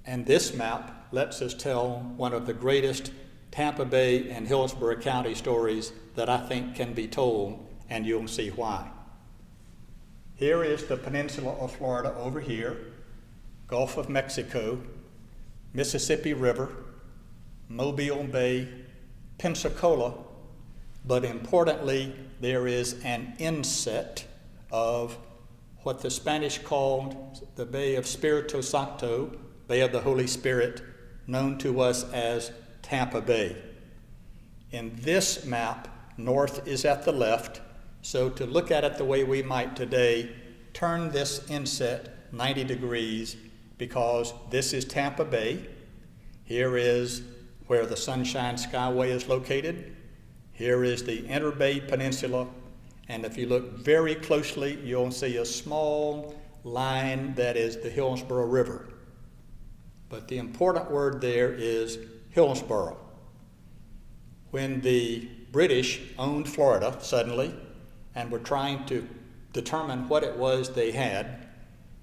And this map lets us tell one of the greatest Tampa Bay and Hillsborough County stories that I think can be told, and you'll see why. Here is the peninsula of Florida over here, Gulf of Mexico, Mississippi River, Mobile Bay, Pensacola, but importantly, there is an inset of what the Spanish called the Bay of Espiritu Santo, Bay of the Holy Spirit, known to us as Tampa Bay. In this map, north is at the left, so to look at it the way we might today, turn this inset 90 degrees because this is Tampa Bay. Here is where the Sunshine Skyway is located. Here is the Interbay Peninsula, and if you look very closely, you'll see a small line that is the Hillsborough River. But the important word there is Hillsborough. When the British owned Florida suddenly and were trying to determine what it was they had,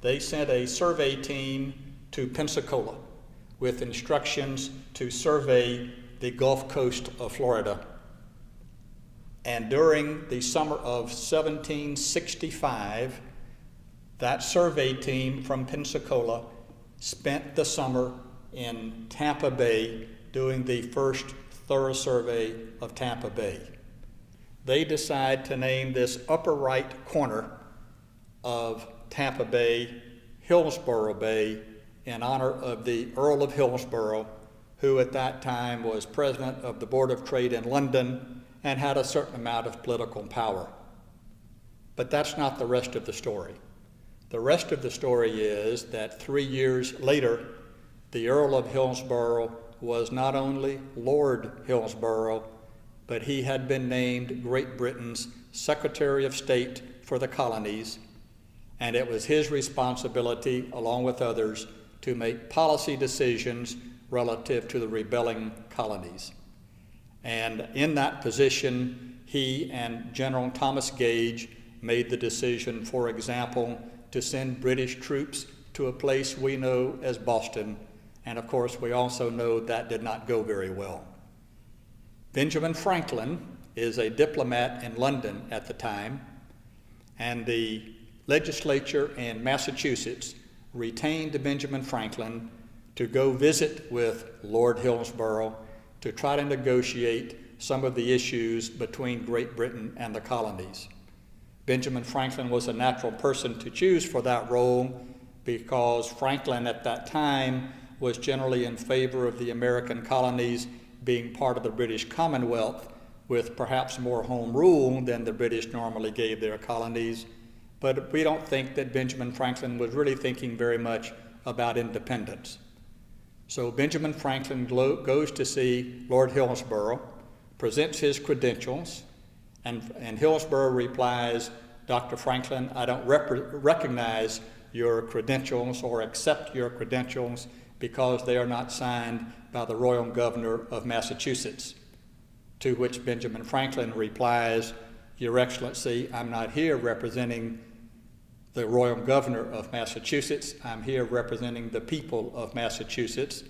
they sent a survey team to Pensacola with instructions to survey the Gulf Coast of Florida. And during the summer of 1765, that survey team from Pensacola spent the summer in Tampa Bay doing the first thorough survey of Tampa Bay. They decide to name this upper right corner of Tampa Bay Hillsborough Bay in honor of the Earl of Hillsborough, who at that time was president of the Board of Trade in London and had a certain amount of political power. But that's not the rest of the story. The rest of the story is that 3 years later, the Earl of Hillsborough was not only Lord Hillsborough, but he had been named Great Britain's Secretary of State for the colonies, and it was his responsibility, along with others, to make policy decisions relative to the rebelling colonies. And in that position, he and General Thomas Gage made the decision, for example, to send British troops to a place we know as Boston, and of course we also know that did not go very well. Benjamin Franklin is a diplomat in London at the time, and the legislature in Massachusetts retained Benjamin Franklin to go visit with Lord Hillsborough to try to negotiate some of the issues between Great Britain and the colonies. Benjamin Franklin was a natural person to choose for that role because Franklin at that time was generally in favor of the American colonies being part of the British Commonwealth with perhaps more home rule than the British normally gave their colonies. But we don't think that Benjamin Franklin was really thinking very much about independence. So Benjamin Franklin goes to see Lord Hillsborough, presents his credentials, and Hillsborough replies, "Dr. Franklin, I don't recognize your credentials or accept your credentials because they are not signed by the Royal Governor of Massachusetts." To which Benjamin Franklin replies, "Your Excellency, I'm not here representing the Royal Governor of Massachusetts. I'm here representing the people of Massachusetts,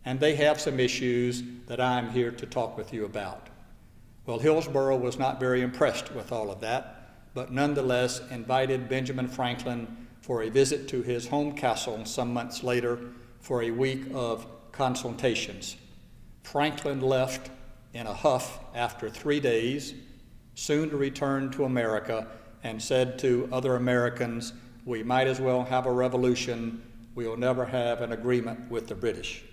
and they have some issues that I'm here to talk with you about." Well, Hillsborough was not very impressed with all of that, but nonetheless invited Benjamin Franklin for a visit to his home castle some months later for a week of consultations. Franklin left in a huff after 3 days, soon to return to America, and said to other Americans, "We might as well have a revolution. We will never have an agreement with the British."